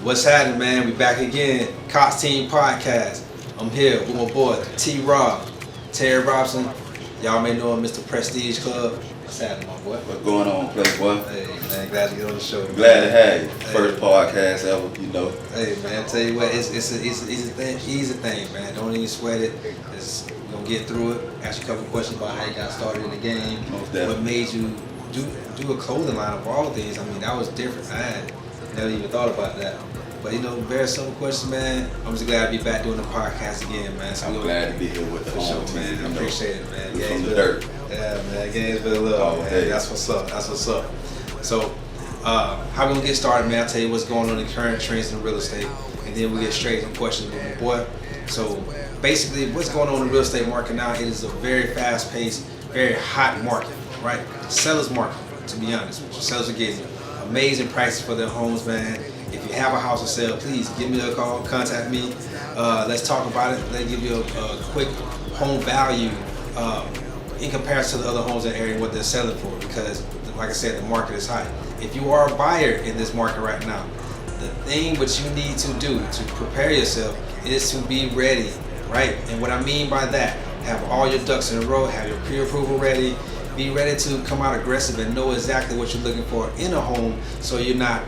What's happening, man? We back again. Cox Team Podcast. I'm here with my boy T-Rob, Terry Robson. Y'all may know him, Mr. Prestige Club. What's happening, my boy? What's going on, Playboy? Hey, man, glad to get on the show. Glad to have you. First podcast ever, you know. Hey, man, I tell you what, it's an easy thing, man. Don't even sweat it. We're going to get through it. Ask you a couple questions about how you got started in the game. Most definitely. What made you do a clothing line of all things. I mean, that was different. I had never even thought about that. But very simple question, man. I'm just glad to be back doing the podcast again, man. So I'm glad to be here with the whole team, man. I appreciate it, man. From the dirt. Yeah, man. Gainesville love, man. Hey. That's what's up. So, how we gonna get started, man? I'll tell you what's going on in current trends in real estate, and then we get straight into questions with my boy. So, basically, what's going on in the real estate market now? It is a very fast-paced, very hot market, right? Sellers market, to be honest with you. Sellers are getting amazing prices for their homes, man. If you have a house to sell, please give me a call, contact me. Let's talk about it. Let's give you a quick home value in comparison to the other homes in the area and what they're selling for, because like I said, the market is hot. If you are a buyer in this market right now, the thing what you need to do to prepare yourself is to be ready, right? And what I mean by that, have all your ducks in a row, have your pre-approval ready, be ready to come out aggressive and know exactly what you're looking for in a home, so you're not,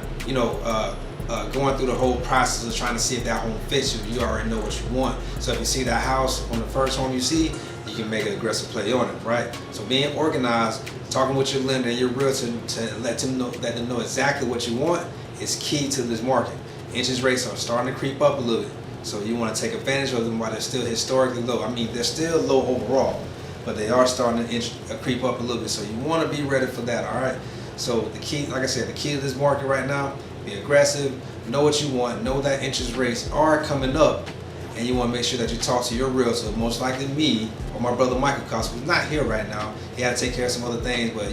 going through the whole process of trying to see if that home fits you. You already know what you want. So if you see that house on the first home you see, you can make an aggressive play on it, right? So being organized, talking with your lender and your realtor to let them know exactly what you want is key to this market. Interest rates are starting to creep up a little bit, so you want to take advantage of them while they're still historically low. I mean, they're still low overall, but they are starting to creep up a little bit. So you want to be ready for that, all right? So the key, like I said, the key to this market right now, be aggressive, know what you want, know that interest rates are coming up, and you want to make sure that you talk to your realtor, most likely me or my brother Michael Cox, who's not here right now. He had to take care of some other things, but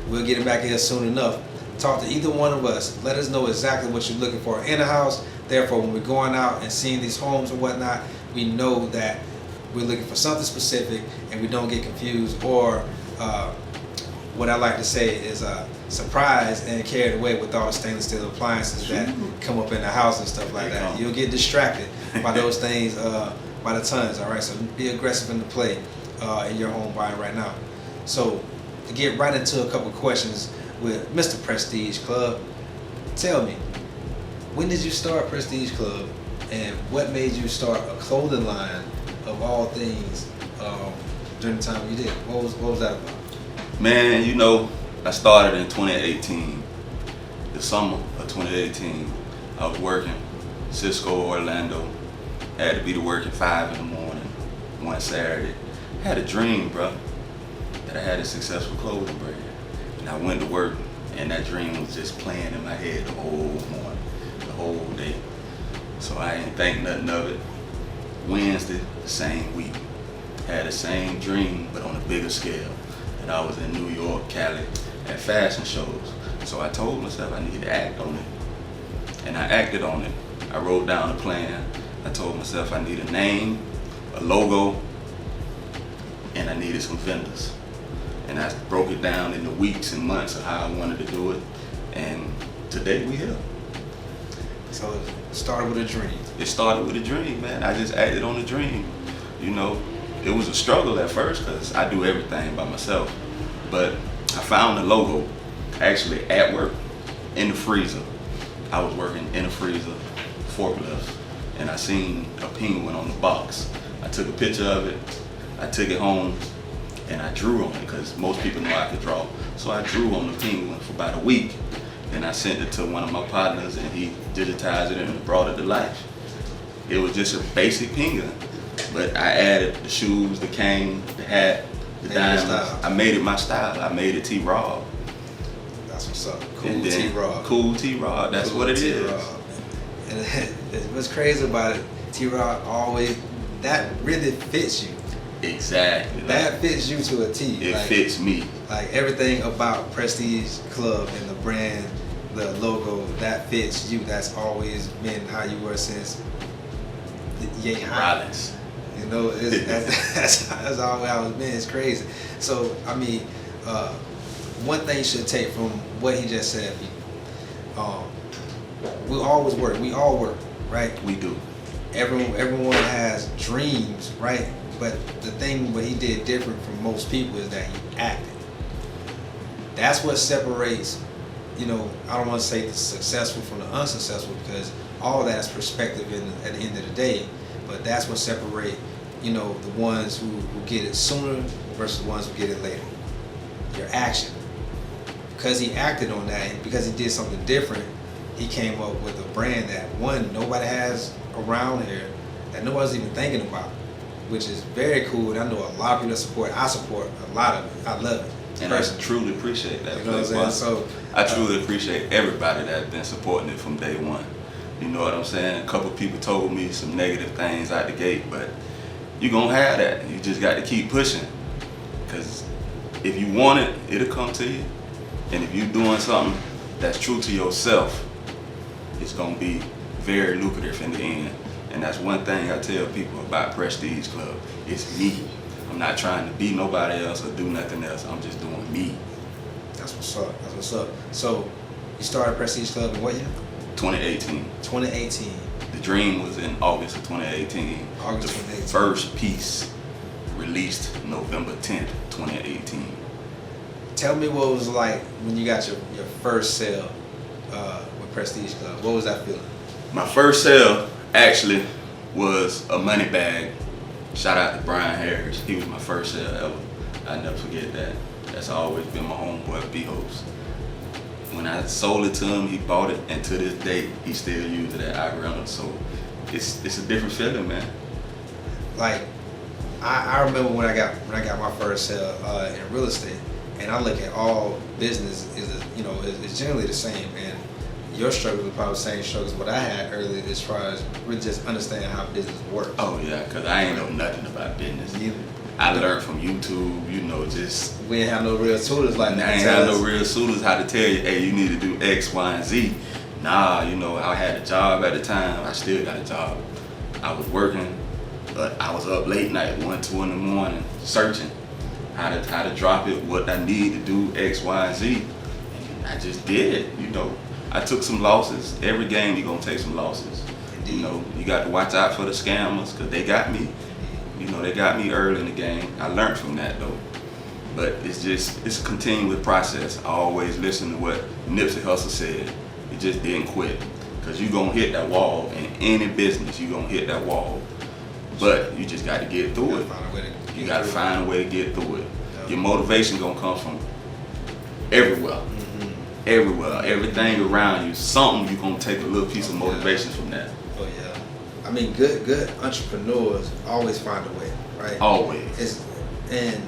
we'll get him back here soon enough. Talk to either one of us. Let us know exactly what you're looking for in a house. Therefore, when we're going out and seeing these homes and whatnot, we know that we're looking for something specific and we don't get confused or what I like to say is surprised and carried away with all the stainless steel appliances that come up in the house and stuff like that. You'll get distracted by those things by the tons, all right? So be aggressive in the play in your home buying right now. So to get right into a couple questions with Mr. Prestige Club, tell me, when did you start Prestige Club and what made you start a clothing line of all things during the time you did? What was that about? Man, I started in 2018. The summer of 2018, I was working Cisco, Orlando. Had to be to work at 5 in the morning one Saturday. I had a dream, bro, that I had a successful clothing brand. And I went to work, and that dream was just playing in my head the whole morning, the whole day. So I didn't think nothing of it. Wednesday, the same week, had the same dream, but on a bigger scale. And I was in New York, Cali, at fashion shows. So I told myself I need to act on it. And I acted on it. I wrote down a plan. I told myself I need a name, a logo, and I needed some vendors. And I broke it down into weeks and months of how I wanted to do it. And today we here. So it started with a dream. It started with a dream, man. I just acted on the dream. It was a struggle at first because I do everything by myself. But I found the logo actually at work in the freezer. I was working in a freezer, forklift, and I seen a penguin on the box. I took a picture of it, I took it home, and I drew on it because most people know I could draw. So I drew on the penguin for about a week. Then I sent it to one of my partners and he digitized it and brought it to life. It was just a basic penguin. But I added the shoes, the cane, the hat, the diamonds. I made it my style. I made it T-Rob. That's what's up. Cool T-Rob. Cool T-Rob. That's cool what it is. And what's crazy about it, T-Rob that really fits you. Exactly. That fits you to a T. It fits me. Like everything about Prestige Club and the brand, the logo, that fits you. That's always been how you were since Yay Rollins. That's always how it's been. It's crazy. So, I mean, one thing you should take from what he just said, we always work. We all work, right? We do. Everyone has dreams, right? But the thing what he did different from most people is that he acted. That's what separates, you know, I don't want to say the successful from the unsuccessful, because all that is perspective at the end of the day. But that's what separates, you know, the ones who get it sooner versus the ones who get it later. Your action. Because he acted on that, and because he did something different, he came up with a brand that, one, nobody has around here, that nobody's even thinking about, which is very cool. And I know a lot of people that support. I support a lot of it. I love it. And I truly appreciate that. You know what I'm saying? So I truly appreciate everybody that's been supporting it from day one. You know what I'm saying? A couple people told me some negative things out the gate, but you're going to have that. You just got to keep pushing. Because if you want it, it'll come to you. And if you're doing something that's true to yourself, it's going to be very lucrative in the end. And that's one thing I tell people about Prestige Club. It's me. I'm not trying to be nobody else or do nothing else. I'm just doing me. that's what's up. That's what's up. So you started Prestige Club in what year? 2018. 2018. The dream was in August of 2018. August The 2018. first piece released November 10th, 2018. Tell me what it was like when you got your first sale with Prestige Club. What was that feeling? My first sale actually was a money bag. Shout out to Brian Harris. He was my first sale ever. I never forget that. That's always been my homeboy, B-Hopes. When I sold it to him, he bought it, and to this day, he still uses it at iRental. So it's a different feeling, man. Like I remember when I got my first sale in real estate, and I look at all business is generally the same, and your struggle was probably the same struggles what I had earlier as far as really just understanding how business works. Oh yeah, cause I ain't know nothing about business. Neither. I learned from YouTube, you know, just We didn't have no real tutors like I that. ain't have no real suitors how to tell you, hey, you need to do X, Y, and Z. Nah, you know, I had a job at the time. I still got a job. I was working, but I was up late night, 1, 2 in the morning, searching how to drop it, what I need to do, X, Y, and Z. And I just did it, you know. I took some losses. Every game you're gonna take some losses. Indeed. You know, you got to watch out for the scammers, cause they got me. You know, they got me early in the game. I learned from that though. But it's a continuous process. I always listen to what Nipsey Hussle said. He just didn't quit. Cause you gonna hit that wall in any business. You gonna hit that wall. But you just got to get through it. You got to find a way to get through it. Yeah. Your motivation gonna come from everywhere. Everywhere, everything around you, something you gonna take a little piece of motivation from that. Oh yeah. I mean, good entrepreneurs always find a way, right? Always. And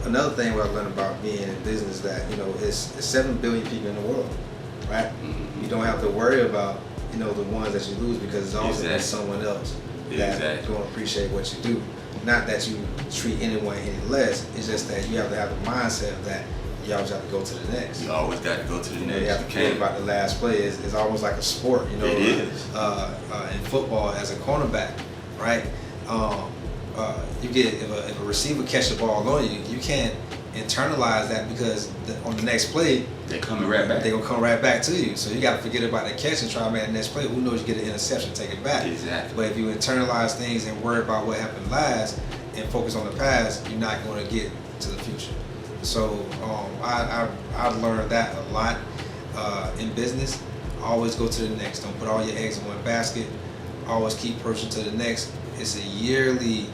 another thing what I learned about being in business that it's 7 billion people in the world, right? Mhm. You don't have to worry about the ones that you lose, because it's always Exactly. someone else that Exactly. don't appreciate what you do. Not that you treat anyone any less. It's just that you have to have the mindset that you always have to go to the next. You always got to go to the You next. have to You care can't. about the last play. It's almost like a sport, It is. in football, as a cornerback, right? You get if a receiver catch the ball on you, you can't internalize that, because on the next play They coming right back. they're gonna come right back to you. So you got to forget about that catch and try to make that next play. Who knows, you get an interception, take it back. Exactly. But if you internalize things and worry about what happened last and focus on the past, you're not going to get to the future. So I've learned that a lot in business. Always go to the next. Don't put all your eggs in one basket. Always keep pushing to the next. It's a yearly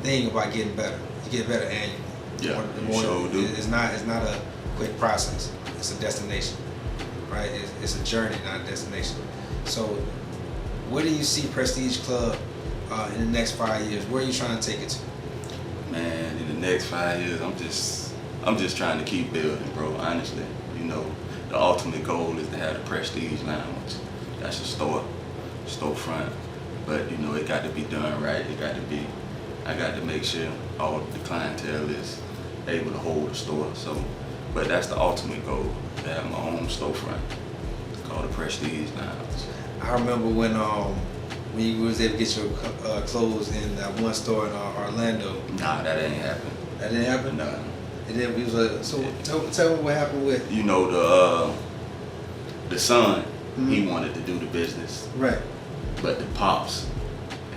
thing about getting better. You get better annually. Yeah, you sure do. It's not a quick process. It's a destination, right? It's a journey, not a destination. So, where do you see Prestige Club in the next 5 years? Where are you trying to take it to? Man, in the next 5 years, I'm just trying to keep building, bro. Honestly, the ultimate goal is to have a Prestige Lounge. That's a storefront. But it got to be done right. I got to make sure all the clientele is able to hold the store. So, but that's the ultimate goal, to have my own storefront. It's called the Prestige Lounge. I remember when you was able to get your clothes in that one store in Orlando. Nah, that ain't happened. That didn't happen. Nah. It didn't. So tell me what happened with. the son, he wanted to do the business, Right. but the pops,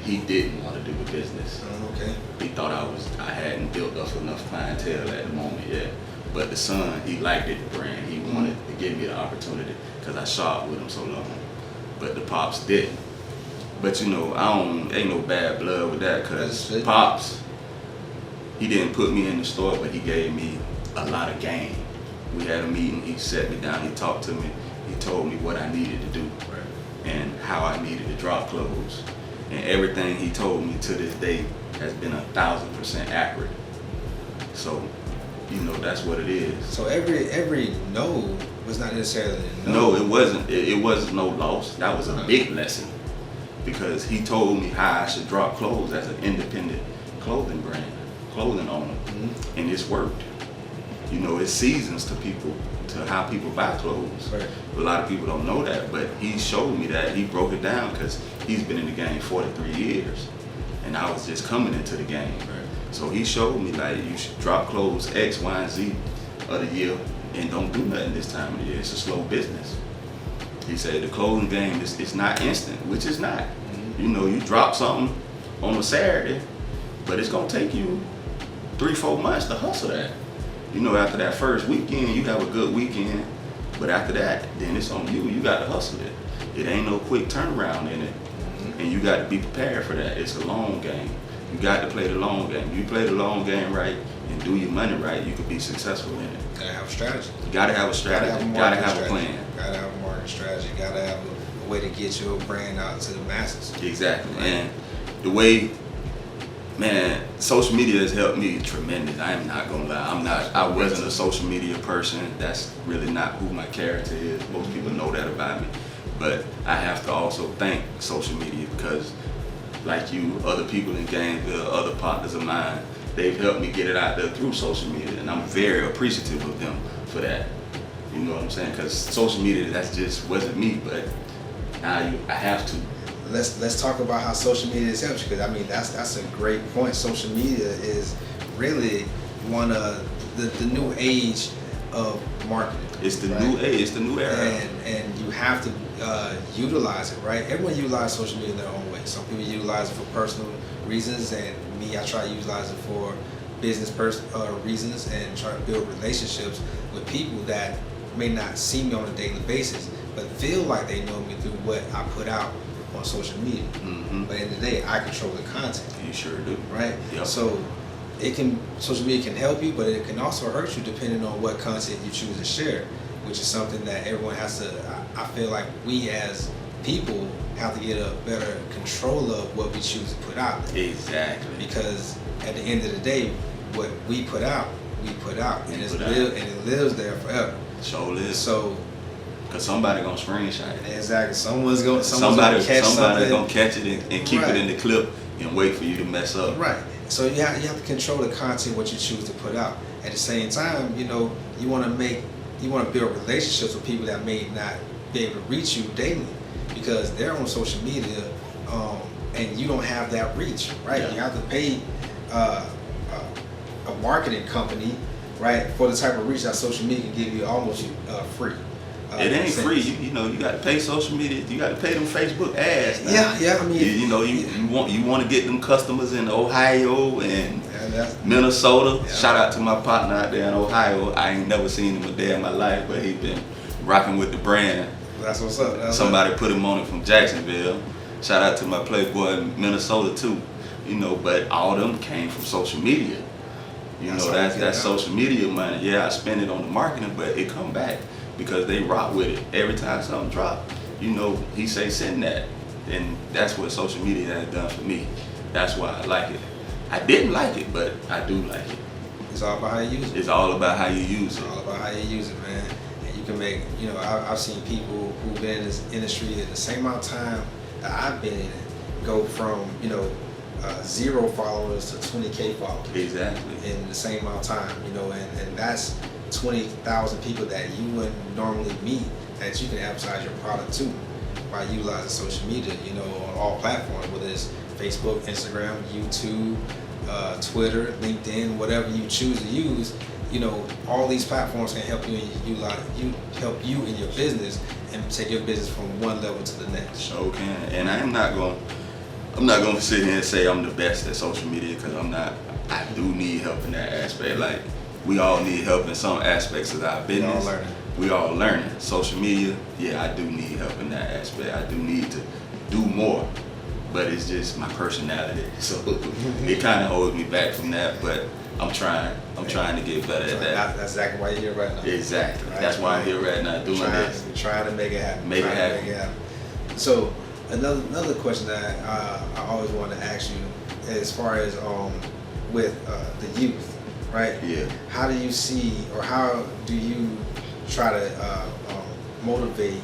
he didn't want to do the business. Okay. He thought I hadn't built up enough clientele at the moment yet. But the son, he liked the brand. He wanted to give me the opportunity because I shopped with him so long. But the pops didn't. But you know, ain't no bad blood with that because pops, he didn't put me in the store, but he gave me a lot of game. We had a meeting, he sat me down, he talked to me, he told me what I needed to do and how I needed to drop clothes. And everything he told me to this day has been 1,000% accurate. So, you know, that's what it is. So every no was not necessarily a No, it wasn't. It wasn't no loss. That was a big lesson because he told me how I should drop clothes as an independent clothing brand, clothing owner, and it's worked. You know, it's seasons to people, to how people buy clothes. Right. A lot of people don't know that, but he showed me that. He broke it down because he's been in the game 43 years, and I was just coming into the game. Right. So he showed me like you should drop clothes X, Y, and Z of the year and don't do nothing this time of the year. It's a slow business. He said the clothing game is not instant, which is not. You know, you drop something on a Saturday, but it's gonna take you 3-4 months to hustle that. You know, after that first weekend, you have a good weekend, but after that, then it's on you. You got to hustle it. It ain't no quick turnaround in it, and you got to be prepared for that. It's a long game. You got to play the long game. You play the long game right and do your money right, you could be successful in it. Gotta have a strategy. You gotta have a strategy. Gotta have a plan. Gotta have a marketing strategy. Gotta have a way to get your brand out to the masses. Exactly. And the way, man, social media has helped me tremendous. I am not gonna lie. I wasn't a social media person. That's really not who my character is. Most people know that about me. But I have to also thank social media because, like you, other people in Gainesville, other partners of mine, they've helped me get it out there through social media, and I'm very appreciative of them for that. You know what I'm saying? Because social media, that just wasn't me, but now I have to. Let's talk about how social media has helped you, because I mean that's a great point. Social media is really one of the new age of marketing. It's the new age. It's the new era. And you have to utilize it, right? Everyone utilizes social media in their own way. Some people utilize it for personal reasons, and me, I try to utilize it for business reasons and try to build relationships with people that may not see me on a daily basis, but feel like they know me through what I put out on social media. But at the end of the day, I control the content. You sure do. Right? Yep. So social media can help you, but it can also hurt you depending on what content you choose to share, which is something that everyone has to, I feel like we as people have to get a better control of what we choose to put out there. Exactly. Because at the end of the day, what we put out, and it lives there forever. Sure is. So, cause somebody gonna screenshot it. exactly, someone's gonna Somebody gonna catch it and keep Right. it in the clip and wait for you to mess up. Right. So you have to control the content, what you choose to put out. At the same time, you know, you want to build relationships with people that may not be able to reach you daily because they're on social media, and you don't have that reach, right? Yeah. You have to pay a marketing company, right, for the type of reach that social media can give you almost free. It ain't free. You know, you got to pay social media. You got to pay them Facebook ads. Now. Yeah. I mean, you want to get them customers in Ohio and that's Minnesota. Yeah. Shout out to my partner out there in Ohio. I ain't never seen him a day in my life, but he been rocking with the brand. That's what's up. Somebody put him on it from Jacksonville. Shout out to my playboy in Minnesota too. You know, but all them came from social media. You know, that's social media money. Yeah, I spend it on the marketing, but it come back because they rock with it. Every time something drop, you know, he say send that. And that's what social media has done for me. That's why I like it. I didn't like it, but I do like it. It's all about how you use it. It's all about how you use it. It's all about how you use it, man. And you can make, you know, I've seen people who've been in this industry in the same amount of time that I've been in it go from, you know, 0 followers to 20K followers. Exactly. In the same amount of time, you know, and that's 20,000 people that you wouldn't normally meet that you can advertise your product to by utilizing social media, you know, on all platforms, whether it's Facebook, Instagram, YouTube, Twitter, LinkedIn, whatever you choose to use. You know, all these platforms can help you in help you in your business and take your business from one level to the next. Sure can. And I'm not gonna sit here and say I'm the best at social media, because I'm not. I do need help in that aspect. Like, we all need help in some aspects of our business. We all learning. Social media, yeah, I do need help in that aspect. I do need to do more, but it's just my personality. So it kind of holds me back from that, but I'm trying. I'm trying to get better at that. That's exactly why you're here right now. Exactly. Right? That's why I'm here right now doing this. Trying to make it happen. Make it happen. So another question that I always want to ask you, as far as with the youth, right? Yeah. How do you see, or how do you try to motivate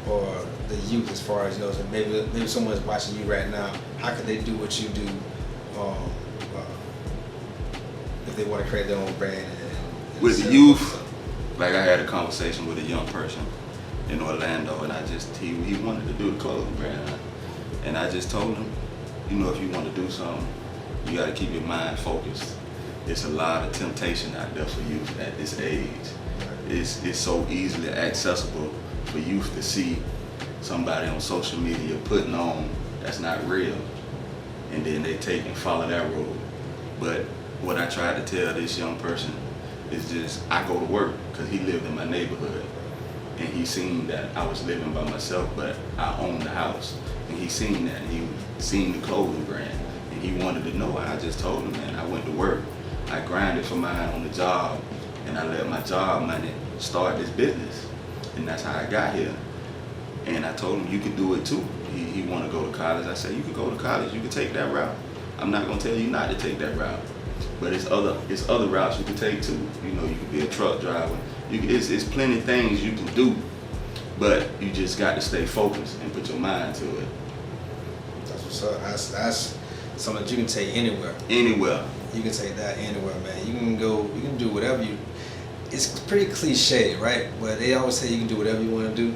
or the youth, as far as, you know, so maybe someone's watching you right now, how can they do what you do if they want to create their own brand? And with the youth, like, I had a conversation with a young person in Orlando, and he wanted to do the clothing brand, and I just told him, you know, if you want to do something, you got to keep your mind focused. It's a lot of temptation out there for youth at this age. It's so easily accessible for youth to see somebody on social media putting on that's not real, and then they take and follow that road. But what I tried to tell this young person is just, I go to work, because he lived in my neighborhood, and he seen that I was living by myself, but I owned the house, and he seen that, and he seen the clothing brand, and he wanted to know. And I just told him, man, I went to work, I grinded for mine on the job, and I let my job money start this business, and that's how I got here. And I told him, you can do it too. He want to go to college. I said, you can go to college, you can take that route. I'm not gonna tell you not to take that route, but it's other routes you can take too. You know, you can be a truck driver. It's plenty of things you can do, but you just got to stay focused and put your mind to it. That's what's up. That's something that you can take anywhere. Anywhere. You can take that anywhere, man. You can do whatever you. It's pretty cliche, right? But they always say you can do whatever you want to do.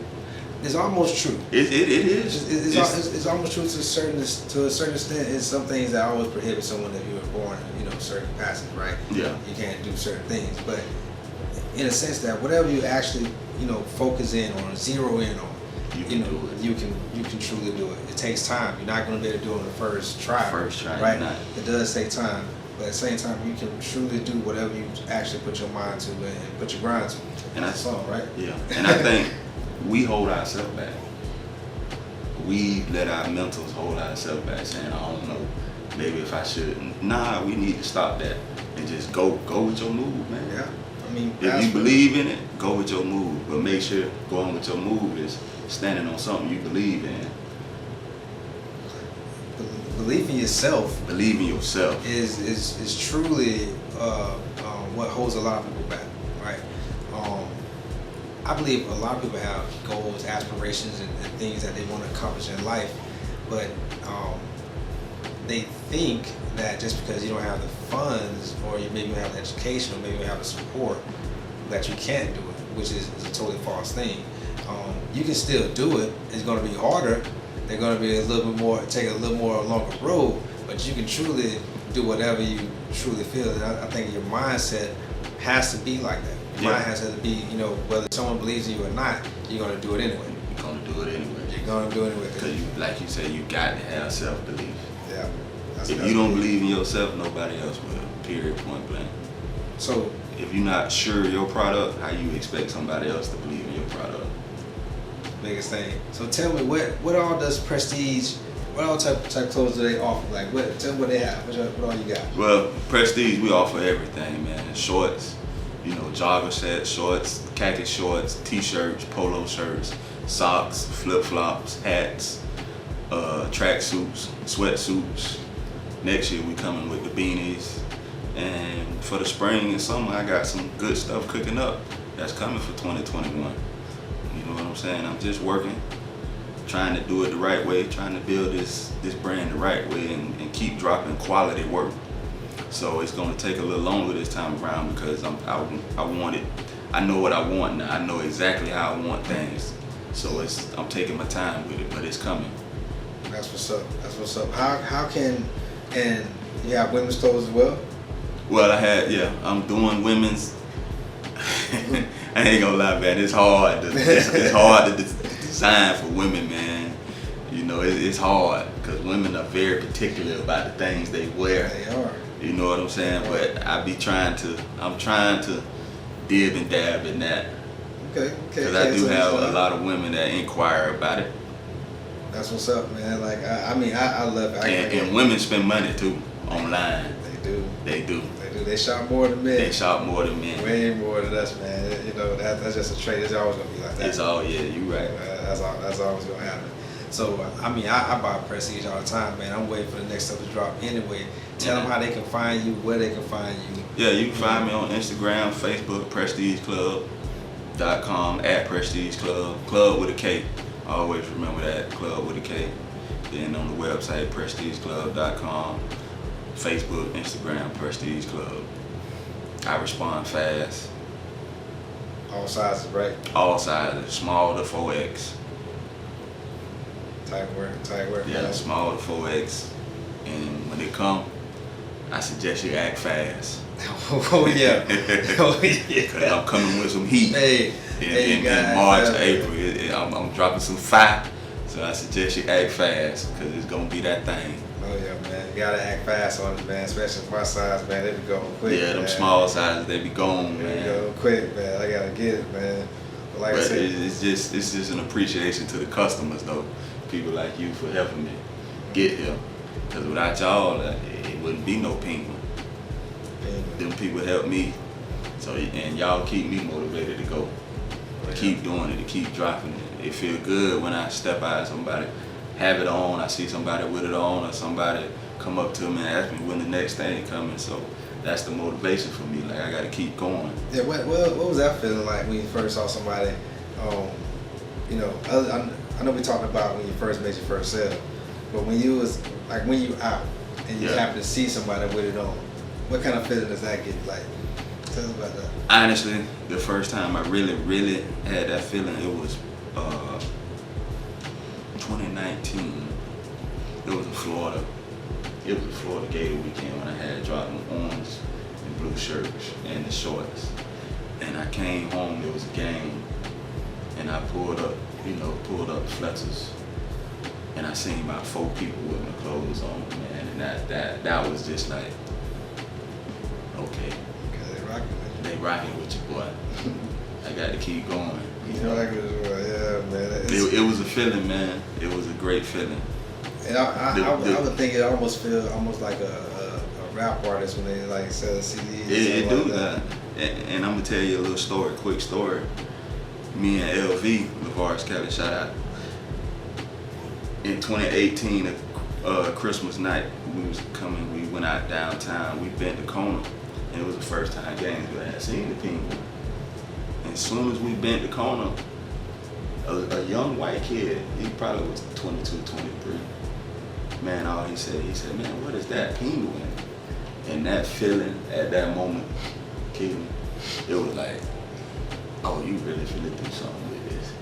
It's almost true. It is. It's almost true to a certain extent. It's some things that always prohibit someone that you were born, you know, certain passes, right? Yeah. You can't do certain things, but in a sense that whatever you actually, you know, focus in on, zero in on, you can truly do it. It takes time. You're not going to be able to do it on the first try. Right? Not. It does take time, but at the same time, you can truly do whatever you actually put your mind to and put your grind to. And that's all, right? Yeah. And I think we hold ourselves back. We let our mentals hold ourselves back, saying, I don't know, maybe if I should. Nah, we need to stop that and just go with your move, man. Yeah. I mean, if you believe in it, go with your move. But make sure going with your move is standing on something you believe in. Believe in yourself. Believe in yourself is truly what holds a lot of people back, right? I believe a lot of people have goals, aspirations, and things that they want to accomplish in life, but they think that just because you don't have the funds, or you maybe don't have the education, or maybe you don't have the support, that you can't do it, which is a totally false thing. You can still do it. It's going to be harder. They're going to be take a little more longer road, but you can truly do whatever you truly feel. And I think your mindset has to be like that. Your mind has to be, you know, whether someone believes in you or not, you're going to do it anyway. You're going to do it anyway. You're going to do it anyway. Because, like you said, you got to have self-belief. Yeah. If you don't believe in yourself, nobody else will, period, point blank. So, if you're not sure of your product, how you expect somebody else to believe in your product? Biggest thing. So tell me, what all does Prestige, what all type clothes do they offer? Like, tell me what they have. What all you got? Well, Prestige, we offer everything, man. Shorts, you know, jogger sets, shorts, khaki shorts, t-shirts, polo shirts, socks, flip-flops, hats, track suits, sweatsuits. Next year we coming with the beanies. And for the spring and summer, I got some good stuff cooking up that's coming for 2021. You know what I'm saying? I'm just working, trying to do it the right way, trying to build this brand the right way, and keep dropping quality work. So it's gonna take a little longer this time around, because I want it. I know what I want now. I know exactly how I want things. So I'm taking my time with it, but it's coming. That's what's up. That's what's up. How can, and you have women's clothes as well? Well, I'm doing women's. I ain't gonna lie, man. It's hard to designed for women, man. You know, it's hard because women are very particular about the things they wear. They are. You know what I'm saying? But I'm trying to dib and dab in that. Okay. Because I do have a lot of women that inquire about it. That's what's up, man. Like, I love it. And women spend money too online. They do. They do. They shop more than men. They shop more than men. Way more than us, man. You know, that's just a trait. It's always gonna be like that. It's all, yeah, you right. That's always gonna happen. So, I buy Prestige all the time, man. I'm waiting for the next stuff to drop anyway. Tell them how they can find you, where they can find you. Yeah, you can find me on Instagram, Facebook, PrestigeClub.com, @PrestigeClub, Club with a K. Always remember that, Club with a K. Then on the website, PrestigeClub.com, Facebook, Instagram, Prestige Club. I respond fast. All sizes, right? All sizes, small to 4X. Tight work. Yeah, small to 4X. And when they come, I suggest you act fast. Oh yeah. Because I'm coming with some heat. In guys, March, April. I'm dropping some fire. So I suggest you act fast because it's going to be that thing. Oh yeah, man. You gotta act fast on it, man. Especially my size, man. They be going quick. Yeah, them small sizes, they be gone, man. They go quick, man. I gotta get it, man. But I said, it's just an appreciation to the customers, though. People like you for helping me get here. Because without y'all, it wouldn't be no Penguin. Them people help me. So, and y'all keep me motivated to go. To keep doing it, to keep dropping it. It feel good when I step out and somebody have it on, I see somebody with it on, or somebody come up to me and ask me when the next thing coming. So that's the motivation for me. Like, I gotta keep going. Yeah, what was that feeling like when you first saw somebody, you know, I know we talked about when you first made your first sale, but when you was, like when you out and you happen to see somebody with it on, what kind of feeling does that get like? Tell us about that. Honestly, the first time I really had that feeling, it was 2019. It was in Florida. It was a Florida Gator weekend when I had dropped them orange and blue shirts and the shorts. And I came home, there was a game, and I pulled up Fletcher's, and I seen about 4 people with my clothes on, man, and that was just like, okay. Because they rocking with you, boy. I got to keep going. You know? Yeah, man. It was a feeling, man. It was a great feeling. And I would think it almost feel like a rap artist when they like sell CDs. It do that. And I'm gonna tell you a little story, quick story. Me and LV, LeVar Kelly, shout out. In 2018, Christmas night, we went out downtown, we bent the corner, and it was the first time Gainesville had seen the Penguin. And as soon as we bent the corner, a young white kid, he probably was 22, 23. Man, all he said, man, what is that Penguin? And that feeling at that moment, kid, it was like, oh, you really do something with this.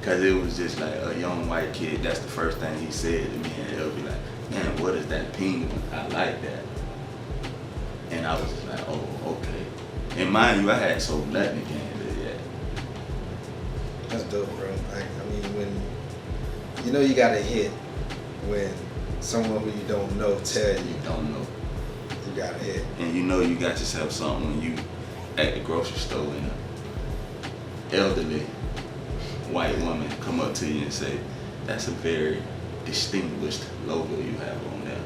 Cause it was just like a young white kid, that's the first thing he said to me, and he'll be like, man, what is that Penguin? I like that. And I was just like, oh, okay. And mind you, I had sold nothing again yet. That's dope, bro. Like, when you know you got a hit when someone who you don't know tell you don't know. You got a hit. And you know you got yourself something when you at the grocery store and an elderly white woman come up to you and say, that's a very distinguished logo you have on there.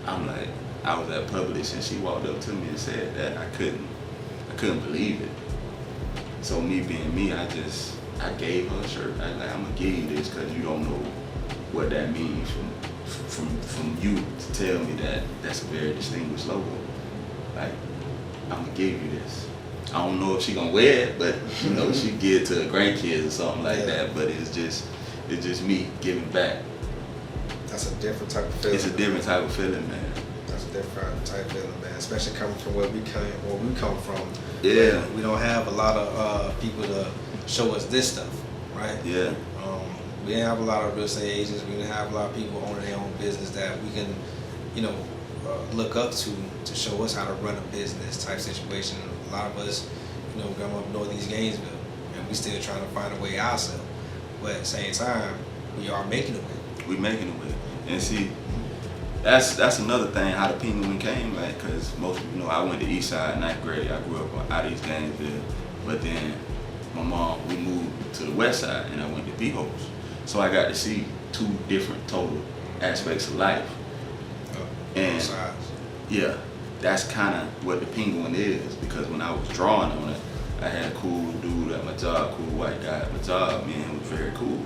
I'm like, I was at Publix and she walked up to me and said that. I couldn't believe it. So me being me, I gave her a shirt. I was like, I'm gonna give you this because you don't know what that means from you to tell me that that's a very distinguished logo. Like, I'm gonna give you this. I don't know if she gonna wear it, but you know, she give it to her grandkids or something like that. But it's just me giving back. That's a different type of feeling. It's a different type of feeling, man. That's a different type of feeling, man. Especially coming from where we come from. Yeah. We don't have a lot of people to show us this stuff, right? Yeah. We didn't have a lot of real estate agents. We didn't have a lot of people owning their own business that we can, look up to show us how to run a business type situation. A lot of us, growing up Northeast Gainesville, and we still trying to find a way ourselves. but at the same time, we are making a way. We making it with it. And see, that's another thing how the Penguin came, like, because most people know I went to Eastside 9th grade. I grew up out of East Gainesville, but then my mom, we moved to the West Side, and I went to Behoes. So I got to see two different total aspects of life. And yeah, that's kind of what the Penguin is, because when I was drawing on it, I had a cool dude at my job, cool white guy at my job, man, was very cool.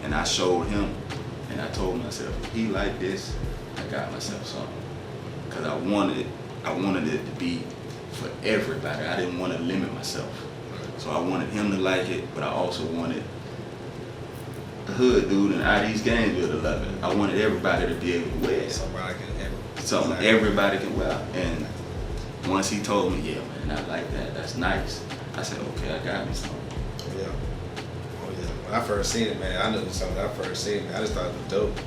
And I showed him, and I told myself, if he like this, I got myself something. Because I wanted it to be for everybody. I didn't want to limit myself. So I wanted him to like it, but I also wanted the hood dude in out East Gainesville to love it. I wanted everybody to be able to wear it. Something everybody can wear. And once he told me, yeah, man, I like that. That's nice. I said, okay, I got me something. Yeah. Oh yeah. When I first seen it, man, I knew it was something. When I first seen it, I just thought it was dope.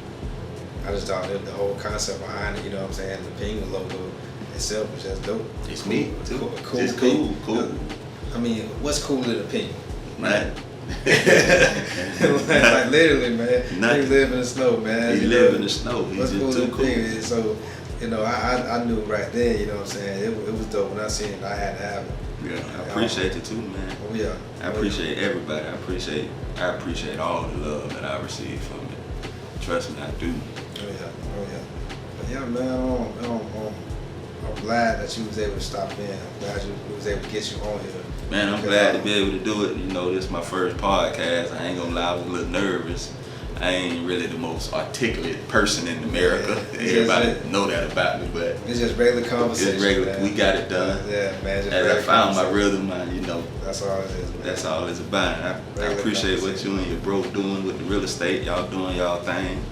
I just thought the whole concept behind it, you know what I'm saying? The Penguin logo itself was just dope. It's me too. Cool. It's cool. I mean, what's cooler than a penguin? Right. like literally, man. Nothing. He live in the snow, man. He live in the snow. He's what's just cooler too than cool. penguin? So, you know, I knew right then, you know what I'm saying? It was dope. When I seen it, I had to have it. Yeah, I appreciate it too, man. Oh yeah. I appreciate everybody. I appreciate all the love that I received from it. Trust me, I do. Oh yeah. But yeah, man, I'm glad that you was able to stop in. I'm glad you was able to get you on here. Man, I'm glad to be able to do it. You know, this is my first podcast. I ain't gonna lie, I was a little nervous. I ain't really the most articulate person in America. Yeah, Everybody know that about me, but it's just regular conversation. it's regular. Man. We got it done. Yeah, man. Just As I regular found my conversation. rhythm, you know, That's all it is, man. that's all it's about. I Regular appreciate what conversation. you and your bro doing with the real estate. Y'all doing y'all thing.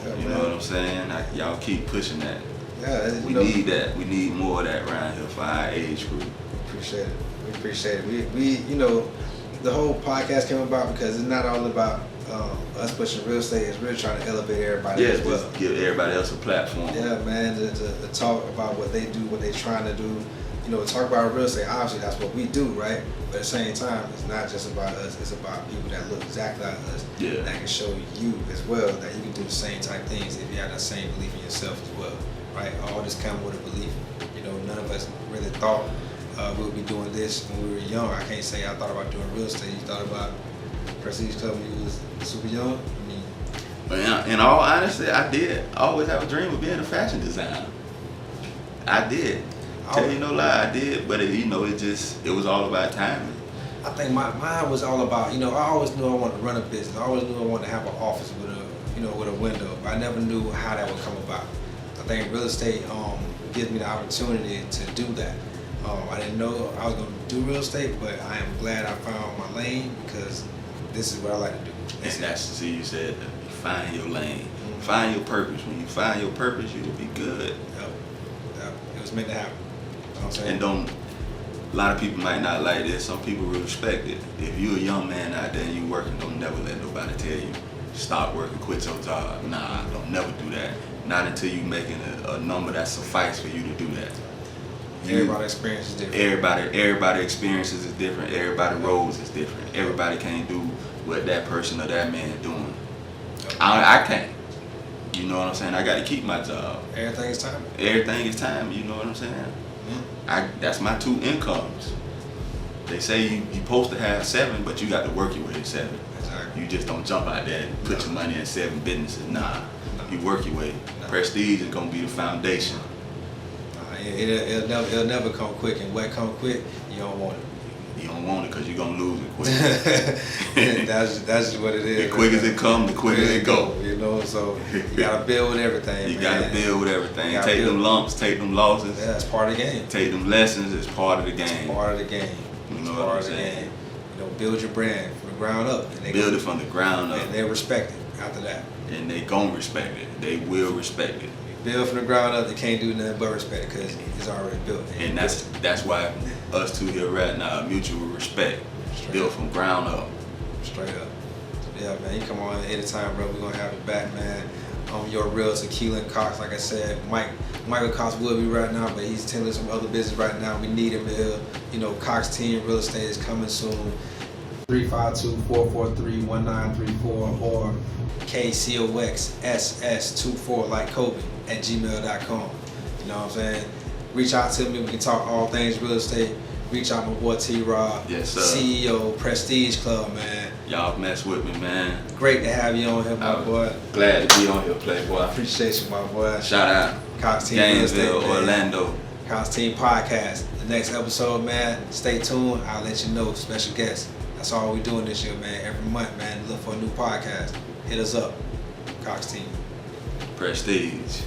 Yeah, You man. know what I'm saying? Y'all keep pushing that. Yeah, We need that. We need more of that around here for our age group. Appreciate it. We appreciate it. We you know, the whole podcast came about because it's not all about us pushing real estate. It's really trying to elevate everybody Yeah, as well. just give everybody else a platform. Yeah, man, to talk about what they do, what they're trying to do. You know, talk about real estate. Obviously, that's what we do, right? But at the same time, it's not just about us. It's about people that look exactly like us. Yeah. That can show you as well that you can do the same type things if you have that same belief in yourself as well, right? All this come with a belief. You know, none of us really thought we would be doing this when we were young. I can't say I thought about doing real estate. You thought about Prestige Club when you was super young? I mean, But in all honesty, I did always have a dream of being a fashion designer. I did. Tell you no lie, I did. But it was all about timing. I think mine was all about, you know, I always knew I wanted to run a business. I always knew I wanted to have an office with a window. But I never knew how that would come about. I think real estate gives me the opportunity to do that. I didn't know I was going to do real estate, but I am glad I found my lane because this is what I like to do. And you said, find your lane. Mm-hmm. Find your purpose. When you find your purpose, you'll be good. Yep. It was meant to happen. You know what I'm saying? And a lot of people might not like this. Some people will respect it. If you're a young man out there and you working, don't never let nobody tell you, stop working, quit your job. Nah, don't never do that. Not until you making a number that suffice for you to do that. Everybody's experience is different. Everybody experiences is different. Everybody roles is different. Everybody can't do what that person or that man doing. I can't. You know what I'm saying? I got to keep my job. Everything is time. Everything is time. You know what I'm saying? Mm-hmm. That's my 2 incomes. They say you supposed to have 7, but you got to work your way to 7. Exactly. You just don't jump out there and put your money in 7 businesses. Nah. You work your way. Prestige is gonna be the foundation. It'll never come quick, and what come quick, you don't want it. You don't want it because you're gonna lose it quick. that's just what it is. The quicker it come, the quicker it go. You know, so you gotta build with everything. You gotta build with everything. You Take build. them lumps, take them losses. Yeah, that's part of the game. Take them lessons. It's part of the game. It's part of the game. You know It's what part I'm of the saying? game. You know, build your brand from the ground up. And Build it from the ground up, And they respect it after that. and they gon' respect it. They will respect it. Build from the ground up, they can't do nothing but respect it because it's already built. And that's why us two here right now, mutual respect, built from ground up. Straight up. Yeah, man, you come on anytime, bro. We're gonna have it back, man. Your realtor, Keelan Cox, like I said, Michael Cox will be right now, but he's tending some other business right now. We need him here. You know, Cox Team Real Estate is coming soon. 352-443-1934 or KCOXSS24 like Kobe at gmail.com. You know what I'm saying? Reach out to me. We can talk all things real estate. Reach out my boy T-Rob, Yes, sir. CEO, Prestige Club, man. Y'all mess with me, man. Great to have you on here, my boy. Glad to be on here, Playboy. Appreciate you, my boy. Shout out Cox Team Real Estate, Gainesville, man. Orlando. Cox Team Podcast. The next episode, man, stay tuned. I'll let you know. Special guest. That's all we doing this year, man. Every month, man. Look for a new podcast. Hit us up. Cox Team. Prestige.